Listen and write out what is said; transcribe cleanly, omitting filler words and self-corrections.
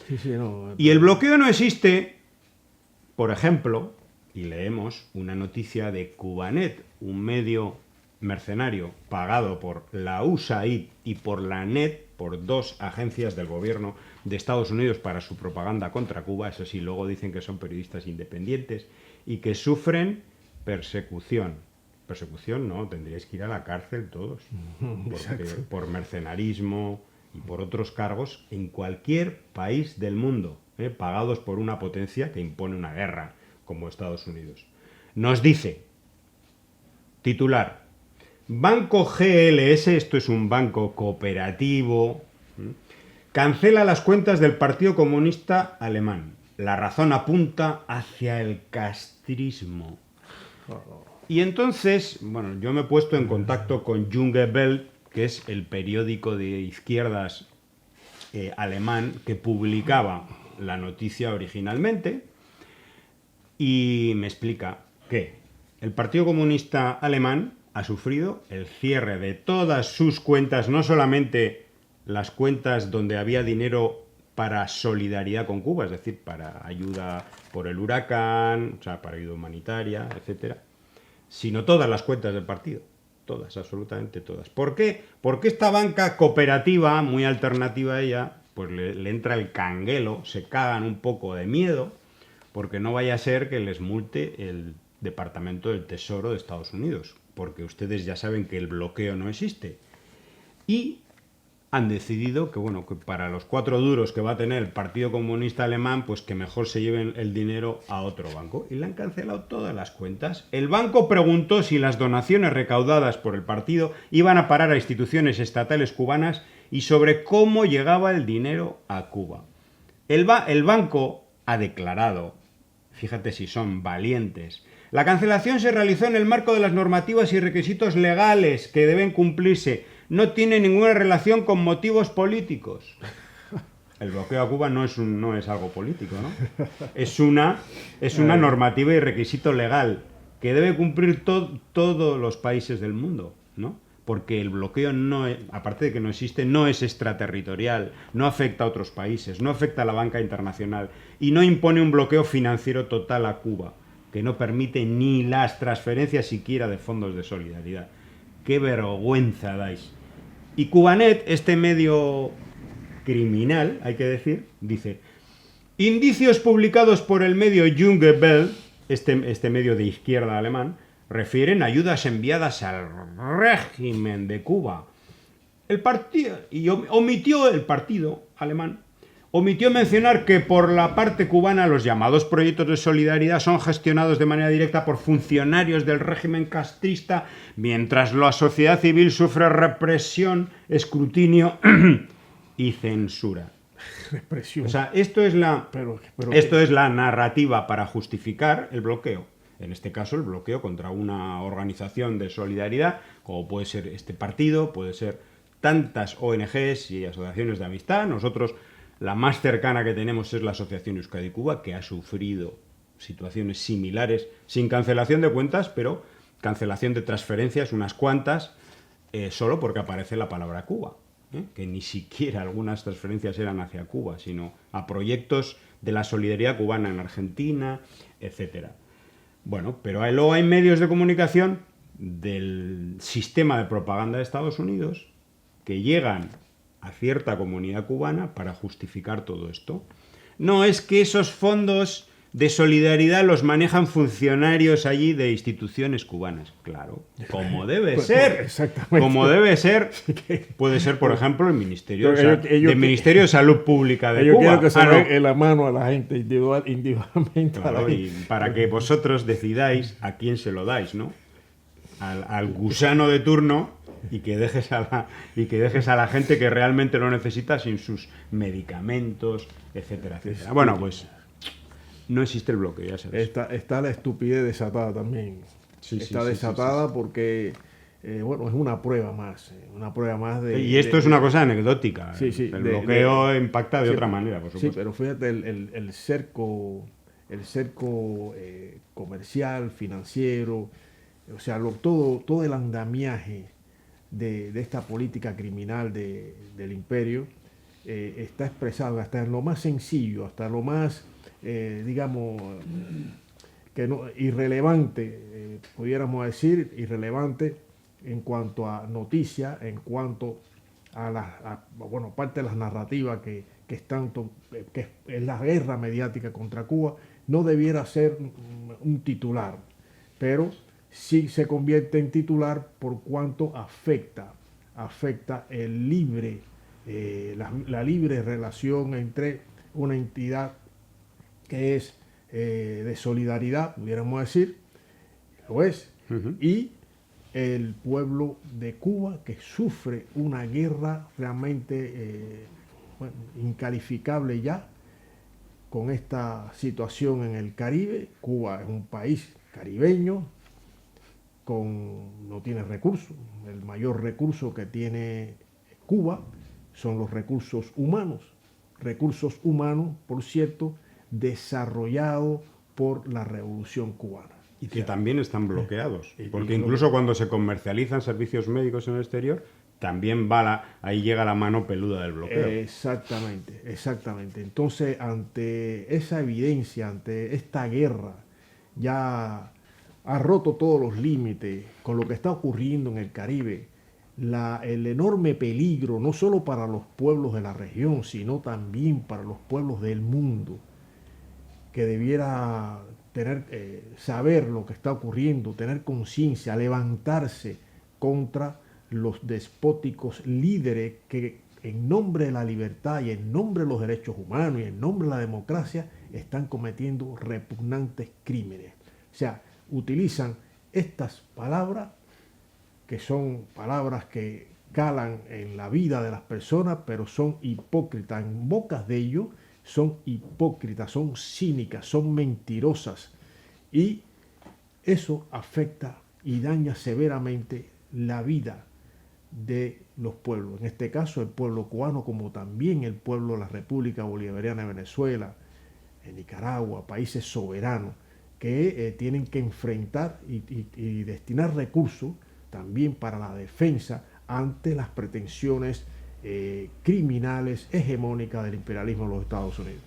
Sí, sí, no. Y el bloqueo no existe, por ejemplo, y leemos una noticia de Cubanet, un medio mercenario pagado por la USAID y por la NET, por dos agencias del gobierno de Estados Unidos para su propaganda contra Cuba. Eso sí, luego dicen que son periodistas independientes y que sufren persecución. Persecución no, tendríais que ir a la cárcel todos, porque Exacto. por mercenarismo y por otros cargos en cualquier país del mundo, pagados por una potencia que impone una guerra, como Estados Unidos. Nos dice, titular, Banco GLS, esto es un banco cooperativo, cancela las cuentas del Partido Comunista Alemán. La razón apunta hacia el castrismo. Y entonces, bueno, yo me he puesto en contacto con Junge Welt, que es el periódico de izquierdas alemán que publicaba la noticia originalmente, y me explica que el Partido Comunista Alemán ha sufrido el cierre de todas sus cuentas, no solamente las cuentas donde había dinero para solidaridad con Cuba, es decir, para ayuda por el huracán, o sea, para ayuda humanitaria, etcétera, sino todas las cuentas del partido. Todas, absolutamente todas. ¿Por qué? Porque esta banca cooperativa, muy alternativa a ella, pues le entra el canguelo, se cagan un poco de miedo, porque no vaya a ser que les multe el Departamento del Tesoro de Estados Unidos, porque ustedes ya saben que el bloqueo no existe. Y han decidido que, bueno, que para los 4 duros que va a tener el Partido Comunista Alemán, pues que mejor se lleven el dinero a otro banco. Y le han cancelado todas las cuentas. El banco preguntó si las donaciones recaudadas por el partido iban a parar a instituciones estatales cubanas y sobre cómo llegaba el dinero a Cuba. El banco ha declarado, fíjate si son valientes, la cancelación se realizó en el marco de las normativas y requisitos legales que deben cumplirse. No tiene ninguna relación con motivos políticos. El bloqueo a Cuba no es algo político, ¿no? Es una normativa y requisito legal que debe cumplir todos los países del mundo, ¿no? Porque el bloqueo no es, aparte de que no existe, no es extraterritorial, no afecta a otros países, no afecta a la banca internacional y no impone un bloqueo financiero total a Cuba, que no permite ni las transferencias siquiera de fondos de solidaridad. ¡Qué vergüenza dais! Y Cubanet, este medio criminal, hay que decir, dice, indicios publicados por el medio Junge Welt, este medio de izquierda alemán, refieren a ayudas enviadas al régimen de Cuba. El partido, y omitió el partido alemán, omitió mencionar que por la parte cubana los llamados proyectos de solidaridad son gestionados de manera directa por funcionarios del régimen castrista, mientras la sociedad civil sufre represión, escrutinio y censura. O Represión. sea, Que, esto es la narrativa para justificar el bloqueo. En este caso, el bloqueo contra una organización de solidaridad, como puede ser este partido, puede ser tantas ONGs y asociaciones de amistad. Nosotros, la más cercana que tenemos es la Asociación Euskadi Cuba, que ha sufrido situaciones similares, sin cancelación de cuentas, pero cancelación de transferencias, unas cuantas, solo porque aparece la palabra Cuba. Que ni siquiera algunas transferencias eran hacia Cuba, sino a proyectos de la solidaridad cubana en Argentina, etcétera. Bueno, pero luego hay medios de comunicación del sistema de propaganda de Estados Unidos que llegan a cierta comunidad cubana para justificar todo esto. No es que esos fondos de solidaridad los manejan funcionarios allí de instituciones cubanas. Claro, como debe ser. exactamente. Como debe ser, puede ser, por ejemplo, el Ministerio Ellos, Ministerio de Salud Pública de ellos quieren Cuba. que se Ah, no. dé en la mano a la gente, individualmente a la Claro, y gente. para que vosotros decidáis a quién se lo dais, ¿no? Al gusano de turno y que dejes a la gente que realmente lo necesita sin sus medicamentos, etcétera, etcétera. Bueno, pues no existe el bloqueo, ya sabes. Está la estupidez desatada también. Sí, sí, Está sí, sí, sí, desatada sí. porque, bueno, es una prueba más Y esto es una cosa anecdótica. sí, sí, El bloqueo impacta de sí, otra manera, por sí, supuesto. pero fíjate el cerco comercial, financiero, o sea, todo el andamiaje de esta política criminal del imperio está expresado hasta en lo más sencillo, hasta lo más, digamos, que no, irrelevante, pudiéramos decir, irrelevante en cuanto a noticias, en cuanto bueno, parte de las narrativas que están, que es la guerra mediática contra Cuba, no debiera ser un titular, pero sí se convierte en titular por cuanto afecta el libre, la libre relación entre una entidad que es de solidaridad, pudiéramos decir, lo es, y el pueblo de Cuba, que sufre una guerra realmente bueno, incalificable ya con esta situación en el Caribe. Cuba es un país caribeño, no tiene recursos. El mayor recurso que tiene Cuba son los recursos humanos. Recursos humanos, por cierto, desarrollados por la Revolución Cubana. Y que también están bloqueados, porque incluso cuando se comercializan servicios médicos en el exterior, también ahí llega la mano peluda del bloqueo. Exactamente, exactamente. Entonces, ante esa evidencia, ante esta guerra, ya ha roto todos los límites con lo que está ocurriendo en el Caribe, el enorme peligro, no solo para los pueblos de la región, sino también para los pueblos del mundo, que debiera saber lo que está ocurriendo, tener conciencia, levantarse contra los despóticos líderes que en nombre de la libertad y en nombre de los derechos humanos y en nombre de la democracia están cometiendo repugnantes crímenes. O sea, utilizan estas palabras que son palabras que calan en la vida de las personas, pero son hipócritas. En bocas de ellos son hipócritas, son cínicas, son mentirosas. Y eso afecta y daña severamente la vida de los pueblos. En este caso, el pueblo cubano, como también el pueblo de la República Bolivariana de Venezuela, en Nicaragua, países soberanos que tienen que enfrentar y destinar recursos también para la defensa ante las pretensiones criminales hegemónicas del imperialismo de los Estados Unidos.